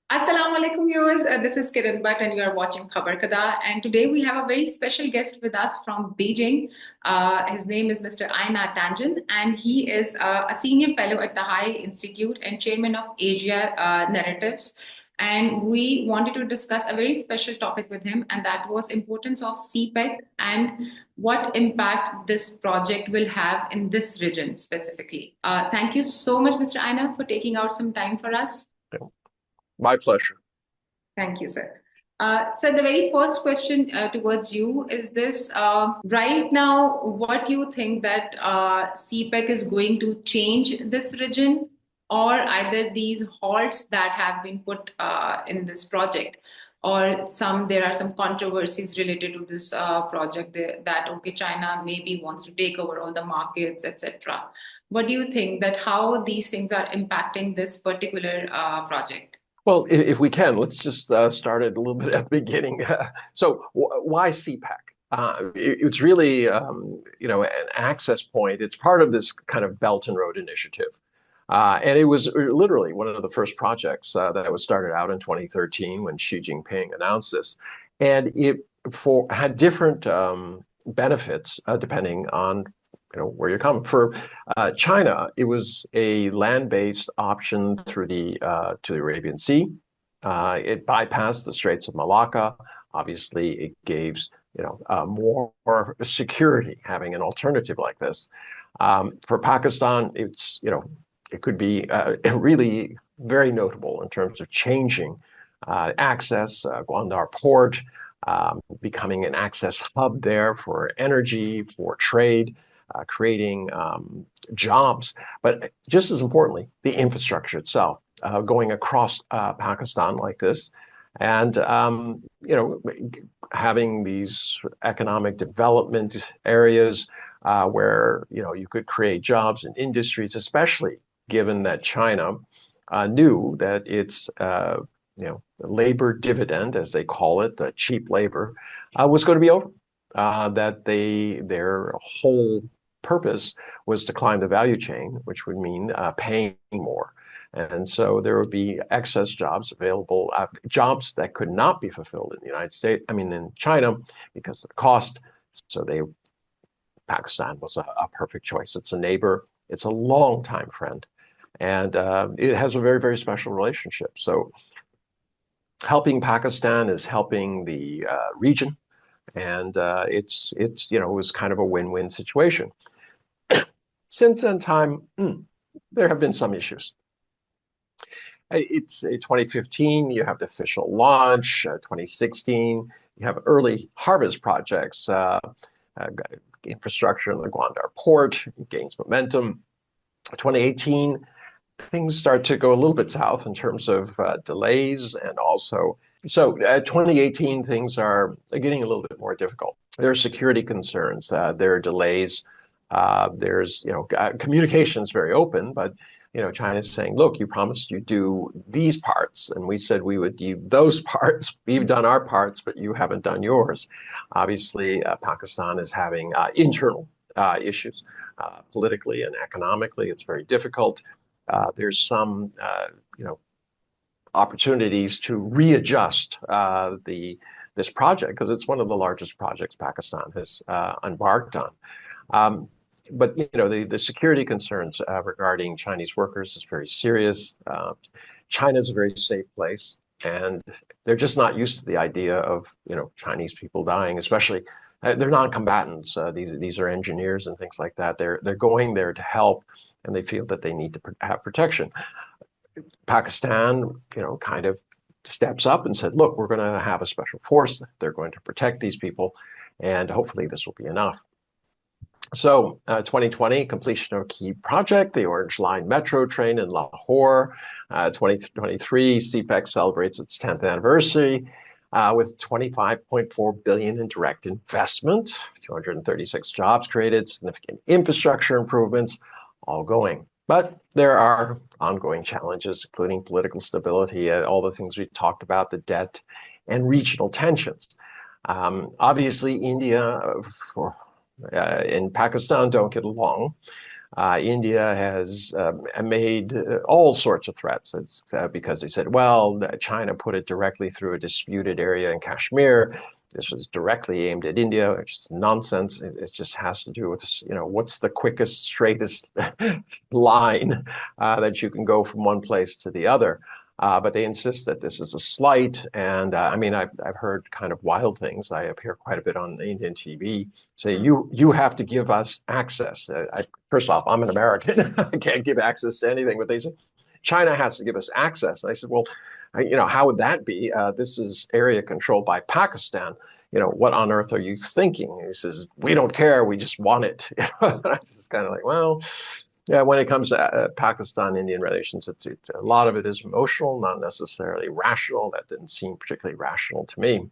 Assalamu alaikum viewers, this is Kiran Bhatt and you are watching Khabar Kada, and today we have a very special guest with us from Beijing. His name is Mr. Einar Tangen, and he is a senior fellow at the High Institute and chairman of Asia Narratives. And we wanted to discuss a very special topic with him, and that was importance of CPEC and what impact this project will have in this region specifically. Thank you so much, Mr. Einar, for taking out some time for us. My pleasure. Thank you, sir. So the very first question towards you is this. Right now, what do you think that CPEC is going to change this region, or either these halts that have been put in this project, or there are some controversies related to this project that, okay, China maybe wants to take over all the markets, etc. What do you think that how these things are impacting this particular project? Well, if we can, let's just start it a little bit at the beginning. So why CPEC? It's really, an access point. It's part of this kind of Belt and Road Initiative. And it was literally one of the first projects that was started out in 2013 when Xi Jinping announced this. And it had different benefits depending on where you're coming. For China, it was a land-based option through to the Arabian Sea. It bypassed the Straits of Malacca. Obviously, it gives more security having an alternative like this. For Pakistan, it could be really very notable in terms of changing access. Gwandar Port becoming an access hub there for energy, for trade. Creating jobs, but just as importantly, the infrastructure itself, going across Pakistan like this, and having these economic development areas where you could create jobs and industries, especially given that China knew that its labor dividend, as they call it, the cheap labor, was going to be over. That their whole purpose was to climb the value chain, which would mean paying more. And so there would be excess jobs available, jobs that could not be fulfilled in the United States, in China, because of the cost. So Pakistan was a perfect choice. It's a neighbor, it's a longtime friend, and it has a very, very special relationship. So helping Pakistan is helping the region. And it was kind of a win-win situation. Since then time, there have been some issues. It's 2015, you have the official launch, 2016, you have early harvest projects, infrastructure in the Gwandar Port gains momentum. 2018, things start to go a little bit south in terms of delays, and also 2018, things are getting a little bit more difficult. There are security concerns. There are delays. There's, communication is very open, but, China's saying, look, you promised you do these parts, and we said we would do those parts. We've done our parts, but you haven't done yours. Obviously, Pakistan is having internal issues politically and economically. It's very difficult. There's some, opportunities to readjust this project, because it's one of the largest projects Pakistan has embarked on. But the security concerns regarding Chinese workers is very serious. China is a very safe place, and they're just not used to the idea of Chinese people dying, especially they're non-combatants. These are engineers and things like that. They're going there to help, and they feel that they need to have protection. Pakistan, kind of steps up and said, look, we're going to have a special force. They're going to protect these people, and hopefully this will be enough. So 2020, completion of a key project, the Orange Line metro train in Lahore. 2023, CPEC celebrates its 10th anniversary with 25.4 billion in direct investment, 236 jobs created, significant infrastructure improvements, all going. But there are ongoing challenges, including political stability, all the things we talked about, the debt, and regional tensions. Obviously, India and Pakistan don't get along. India has made all sorts of threats. It's because they said, well, China put it directly through a disputed area in Kashmir. This was directly aimed at India, which is nonsense. It just has to do with, what's the quickest, straightest line that you can go from one place to the other. But they insist that this is a slight. And I mean, I've heard kind of wild things. I appear quite a bit on Indian TV. Say, you have to give us access. First off, I'm an American. I can't give access to anything. But they say, China has to give us access. And I said, well, how would that be? This is area controlled by Pakistan. What on earth are you thinking? He says, we don't care. We just want it. And I just kind of like, well, yeah, when it comes to Pakistan-Indian relations, it's a lot of it is emotional, not necessarily rational. That didn't seem particularly rational to me.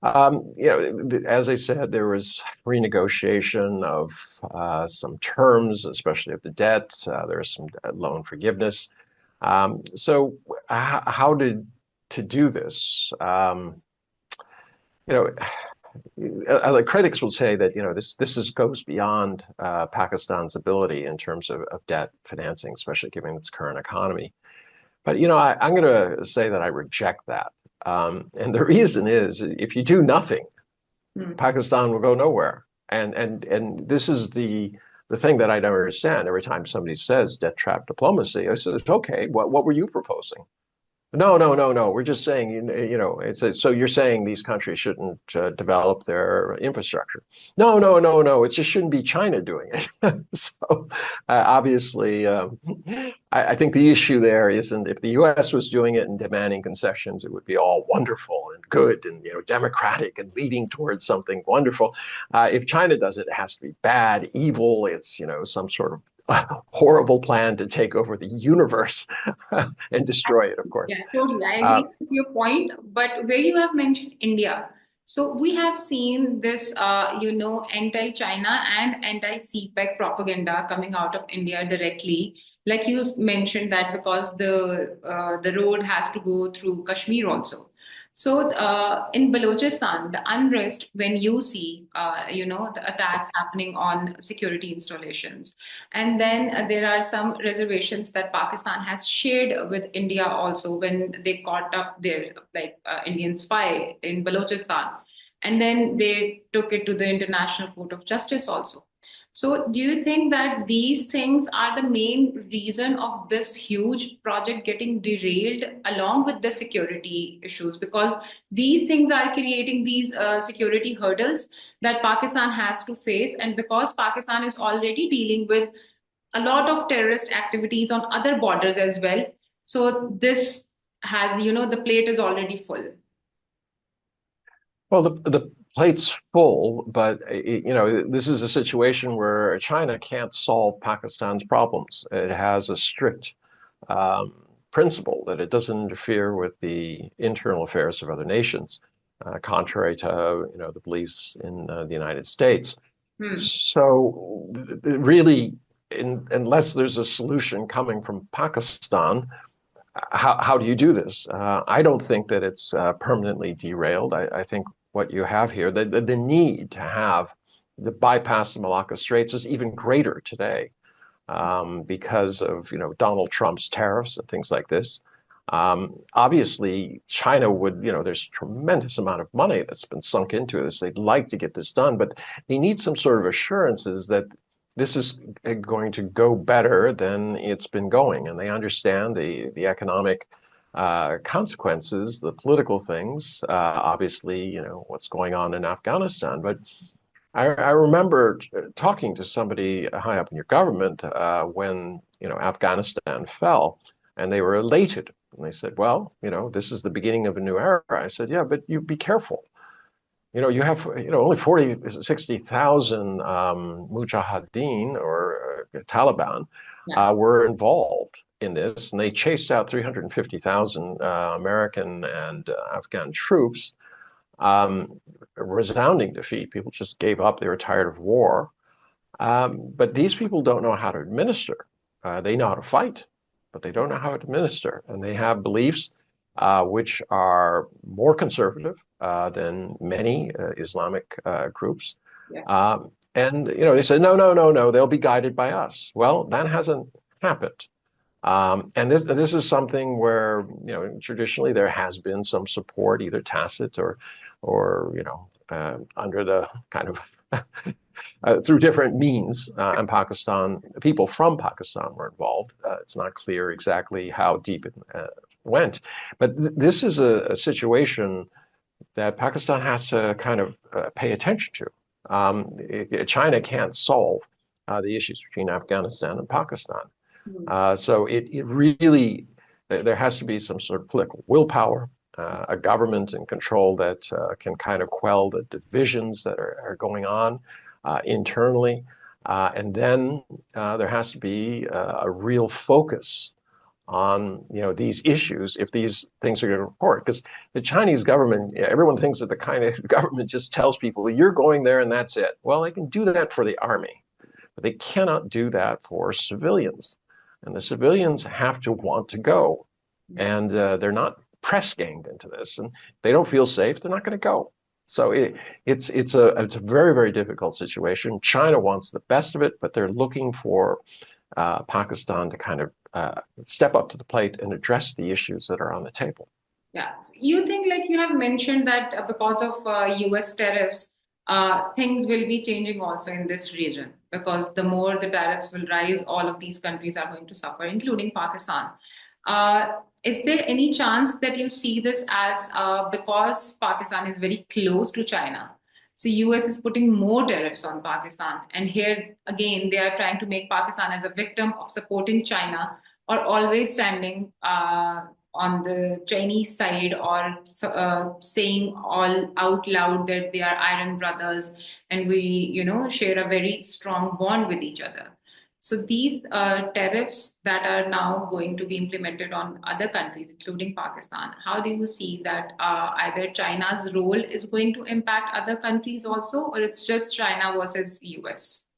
As I said, there was renegotiation of some terms, especially of the debt. There was some loan forgiveness. So how to do this? Critics will say that this goes beyond Pakistan's ability in terms of debt financing, especially given its current economy. But I'm going to say that I reject that, and the reason is if you do nothing, Pakistan will go nowhere. And this is the thing that I don't understand. Every time somebody says debt trap diplomacy, I said, okay, what were you proposing? No, no, no, no. We're just saying, so you're saying these countries shouldn't develop their infrastructure. No, no, no, no. It just shouldn't be China doing it. So obviously, I think the issue there isn't if the U.S. was doing it and demanding concessions, it would be all wonderful and good and democratic and leading towards something wonderful. If China does it, it has to be bad, evil. It's some sort of horrible plan to take over the universe and destroy it, of course. Yeah, totally. I agree with your point. But where you have mentioned India, so we have seen this, anti-China and anti-CPEC propaganda coming out of India directly. Like you mentioned that because the road has to go through Kashmir also. So in Balochistan, the unrest when you see, the attacks happening on security installations, and then there are some reservations that Pakistan has shared with India also when they caught up their Indian spy in Balochistan, and then they took it to the International Court of Justice also. So, do you think that these things are the main reason of this huge project getting derailed along with the security issues? Because these things are creating these security hurdles that Pakistan has to face. And because Pakistan is already dealing with a lot of terrorist activities on other borders as well. So, this has, the plate is already full. Well, the plate's full, but this is a situation where China can't solve Pakistan's problems. It has a strict principle that it doesn't interfere with the internal affairs of other nations, contrary to the beliefs in the United States. So really, unless there's a solution coming from Pakistan, how do you do this? I don't think that it's permanently derailed. I think what you have here, the need to bypass the Malacca Straits is even greater today because of Donald Trump's tariffs and things like this. Obviously, China would, there's a tremendous amount of money that's been sunk into this. They'd like to get this done, but they need some sort of assurances that this is going to go better than it's been going. And they understand the economic consequences, the political things, obviously, what's going on in Afghanistan. But I remember talking to somebody high up in your government when, Afghanistan fell, and they were elated. And they said, well, this is the beginning of a new era. I said, yeah, but you be careful. You have, only 40, 60,000 mujahideen or Taliban were involved in this, and they chased out 350,000 American and Afghan troops. Resounding defeat. People just gave up. They were tired of war. But these people don't know how to administer. They know how to fight, but they don't know how to administer. And they have beliefs which are more conservative than many Islamic groups. Yeah. And they say, no, no, no, no, they'll be guided by us. Well, that hasn't happened. And this is something where traditionally there has been some support, either tacit or under the kind of through different means. And Pakistan, people from Pakistan were involved. It's not clear exactly how deep it went, but this is a situation that Pakistan has to kind of pay attention to. China can't solve the issues between Afghanistan and Pakistan. So it really, there has to be some sort of political willpower, a government in control that can kind of quell the divisions that are going on internally. And then there has to be a real focus on these issues if these things are going to report. Because the Chinese government, everyone thinks that the kind of government just tells people, you're going there and that's it. Well, they can do that for the army, but they cannot do that for civilians. And the civilians have to want to go. And they're not press ganged into this. And they don't feel safe, they're not going to go. So it's a very, very difficult situation. China wants the best of it, but they're looking for Pakistan to kind of step up to the plate and address the issues that are on the table. Yeah. So you think, like you have mentioned, that because of US tariffs, things will be changing also in this region, because the more the tariffs will rise, all of these countries are going to suffer, including Pakistan. Is there any chance that you see this as because Pakistan is very close to China, so US is putting more tariffs on Pakistan, and here again they are trying to make Pakistan as a victim of supporting China, or always standing on the Chinese side, or saying all out loud that they are iron brothers and we, share a very strong bond with each other. So these tariffs that are now going to be implemented on other countries, including Pakistan, how do you see that either China's role is going to impact other countries also, or it's just China versus US?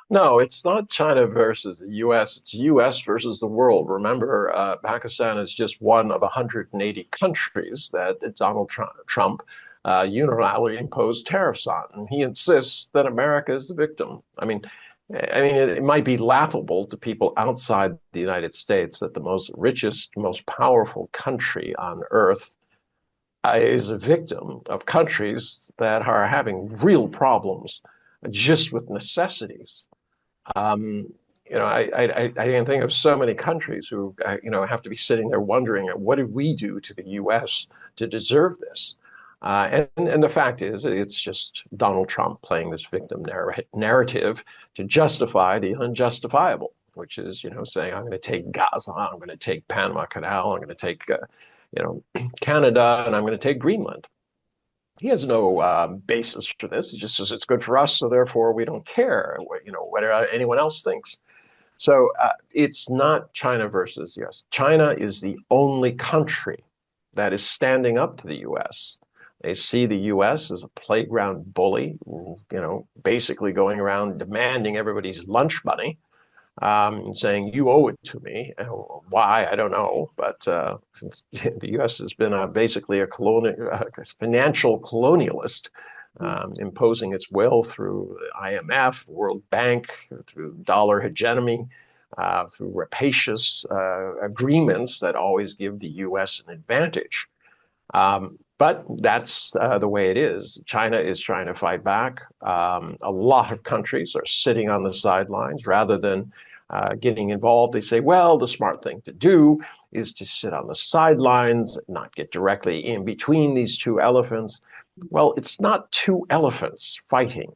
No, it's not China versus the US. It's US versus the world. Remember, Pakistan is just one of 180 countries that Donald Trump unilaterally imposed tariffs on. And he insists that America is the victim. I mean, it might be laughable to people outside the United States that the most richest, most powerful country on earth is a victim of countries that are having real problems just with necessities. I can think of so many countries who, have to be sitting there wondering, what did we do to the U.S. to deserve this? And the fact is, it's just Donald Trump playing this victim narrative to justify the unjustifiable, which is, saying, I'm going to take Gaza, I'm going to take Panama Canal, I'm going to take, Canada, and I'm going to take Greenland. He has no basis for this. He just says it's good for us, so therefore we don't care, what anyone else thinks. So it's not China versus US. China is the only country that is standing up to the US. They see the US as a playground bully, basically going around demanding everybody's lunch money, and saying, you owe it to me. Why, I don't know. But since the US has been basically a financial colonialist, imposing its will through the IMF, World Bank, through dollar hegemony, through rapacious agreements that always give the US an advantage. But that's the way it is. China is trying to fight back. A lot of countries are sitting on the sidelines rather than getting involved. They say, well, the smart thing to do is to sit on the sidelines, not get directly in between these two elephants. Well, it's not two elephants fighting.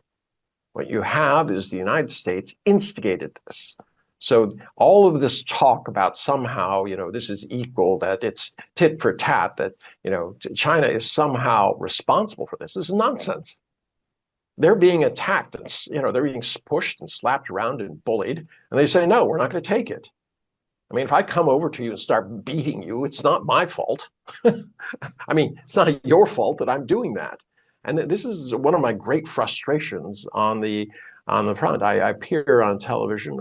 What you have is the United States instigated this. So all of this talk about somehow, this is equal, that it's tit for tat, that, China is somehow responsible for this. This is nonsense. They're being attacked and, they're being pushed and slapped around and bullied. And they say, no, we're not going to take it. I mean, if I come over to you and start beating you, it's not my fault. I mean, it's not your fault that I'm doing that. And this is one of my great frustrations on the on the front. I appear on television,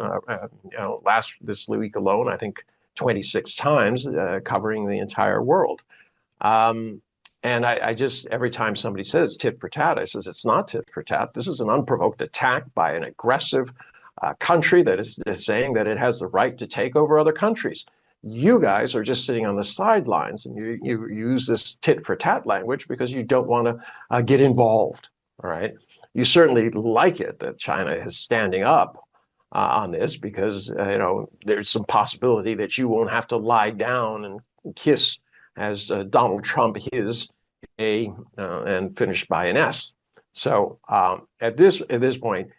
this week alone, I think 26 times, covering the entire world. Um, and I just, every time somebody says tit for tat, I says, it's not tit for tat. This is an unprovoked attack by an aggressive country that is saying that it has the right to take over other countries. You guys are just sitting on the sidelines, and you use this tit for tat language because you don't want to get involved. All right. You certainly like it that China is standing up on this because there's some possibility that you won't have to lie down and kiss as Donald Trump is and finished by an S. So at this point,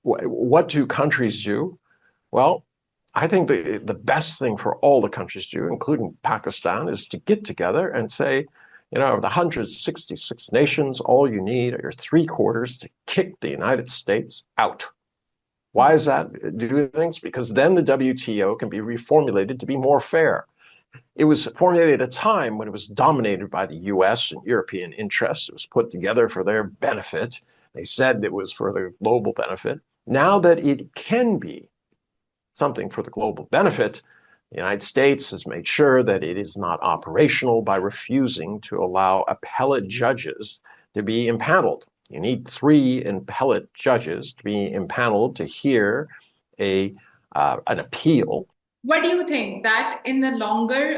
what do countries do? Well, I think the best thing for all the countries to do, including Pakistan, is to get together and say, of the 166 nations, all you need are your three-quarters to kick the United States out. Why is that do things? Because then the WTO can be reformulated to be more fair. It was formulated at a time when it was dominated by the US and European interests. It was put together for their benefit. They said it was for the global benefit. Now that it can be something for the global benefit, the United States has made sure that it is not operational by refusing to allow appellate judges to be impaneled. You need 3 appellate judges to be impaneled to hear an appeal. What do you think that in the longer,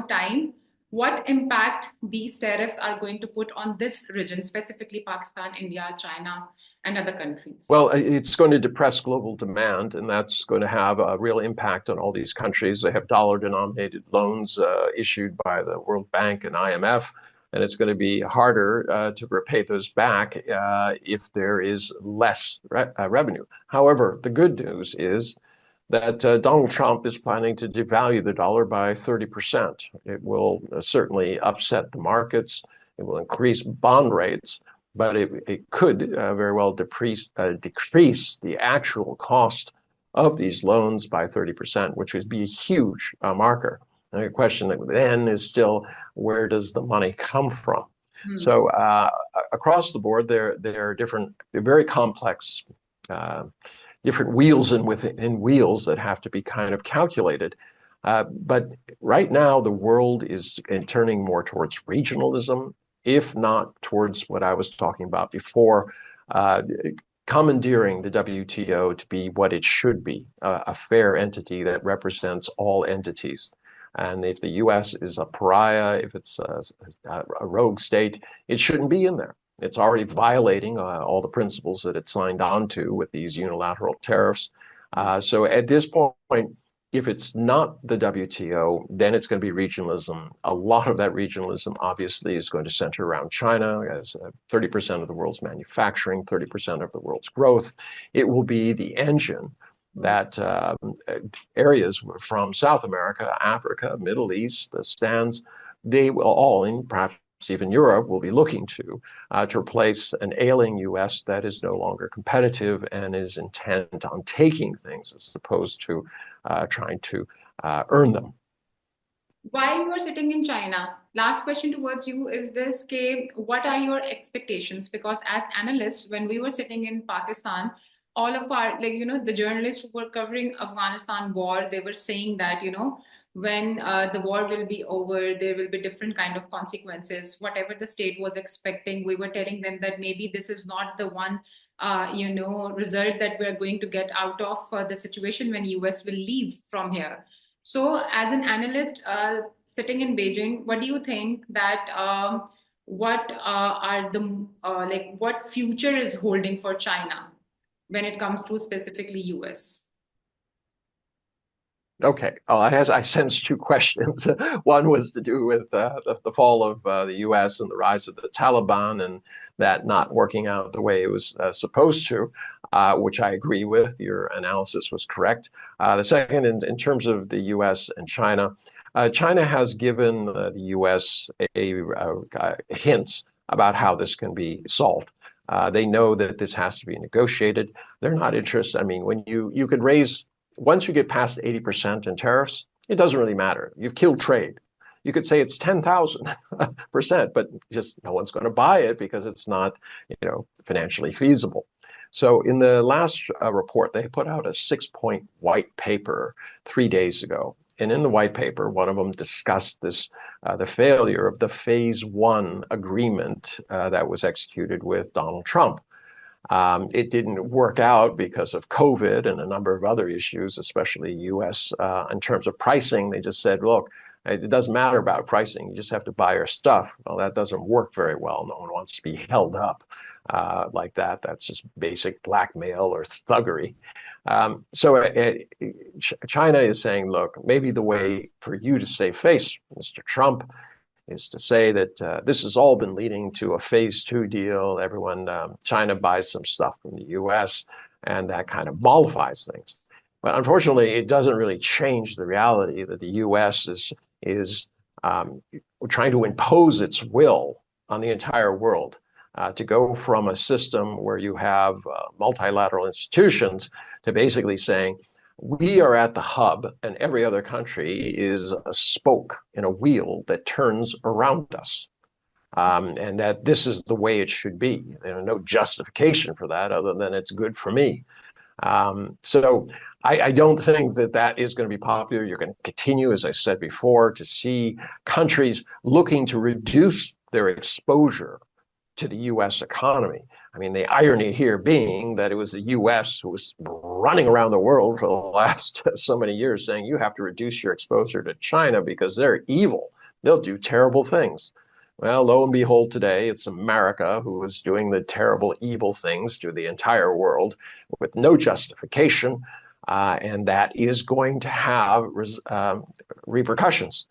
time, what impact these tariffs are going to put on this region, specifically Pakistan, India, China, and other countries? Well, it's going to depress global demand, and that's going to have a real impact on all these countries. They have dollar-denominated loans issued by the World Bank and IMF, and it's going to be harder to repay those back if there is less revenue. However, the good news is that Donald Trump is planning to devalue the dollar by 30%. It will certainly upset the markets. It will increase bond rates, but it could very well decrease the actual cost of these loans by 30%, which would be a huge marker. And the question then is still, where does the money come from? So across the board, there are they're very complex different wheels within wheels that have to be kind of calculated. But right now, the world is turning more towards regionalism, if not towards what I was talking about before, commandeering the WTO to be what it should be, a fair entity that represents all entities. And if the US is a pariah, if it's a rogue state, it shouldn't be in there. It's already violating all the principles that it signed on to with these unilateral tariffs. So at this point, if it's not the WTO, then it's going to be regionalism. A lot of that regionalism, obviously, is going to center around China as 30% of the world's manufacturing, 30% of the world's growth. It will be the engine that areas from South America, Africa, Middle East, the stands, they will all, and perhaps even Europe, will be looking to replace an ailing U.S. that is no longer competitive and is intent on taking things as opposed to trying to earn them. While you are sitting in China, last question towards you is this, what are your expectations? Because as analysts, when we were sitting in Pakistan, all of our, the journalists who were covering Afghanistan war, they were saying that, when the war will be over, there will be different kind of consequences. Whatever the state was expecting, we were telling them that maybe this is not the one, result that we're going to get out of the situation when US will leave from here. So as an analyst sitting in Beijing, what do you think that what are the what future is holding for China when it comes to specifically US? Okay, I sensed 2 questions. One was to do with the fall of the U.S. and the rise of the Taliban and that not working out the way it was supposed to, which I agree with. Your analysis was correct. The second, in terms of the U.S. and China, China has given the U.S. hints about how this can be solved. They know that this has to be negotiated. They're not interested. I mean, when you could raise, once you get past 80% in tariffs, it doesn't really matter. You've killed trade. You could say it's 10,000%, but just no one's going to buy it because it's not, financially feasible. So in the last report, they put out a 6-point white paper 3 days ago. And in the white paper, one of them discussed the failure of the phase one agreement that was executed with Donald Trump. It didn't work out because of COVID and a number of other issues, especially US in terms of pricing. They just said, look, it doesn't matter about pricing. You just have to buy our stuff. Well, that doesn't work very well. No one wants to be held up like that. That's just basic blackmail or thuggery. China is saying, look, maybe the way for you to save face, Mr. Trump, is to say that this has all been leading to a phase two deal. China buys some stuff from the US, and that kind of mollifies things. But unfortunately, it doesn't really change the reality that the US is trying to impose its will on the entire world to go from a system where you have multilateral institutions to basically saying, we are at the hub and every other country is a spoke in a wheel that turns around us. And that this is the way it should be. There's no justification for that other than it's good for me. So I don't think that is going to be popular. You're going to continue, as I said before, to see countries looking to reduce their exposure to the US economy. I mean, the irony here being that it was the US who was running around the world for the last so many years saying you have to reduce your exposure to China because they're evil. They'll do terrible things. Well, lo and behold, today it's America who is doing the terrible, evil things to the entire world with no justification, and that is going to have repercussions.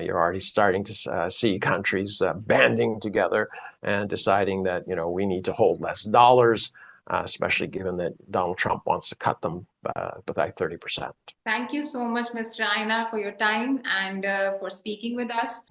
You're already starting to see countries banding together and deciding that, we need to hold less dollars, especially given that Donald Trump wants to cut them by 30%. Thank you so much, Mr. Einar, for your time and for speaking with us.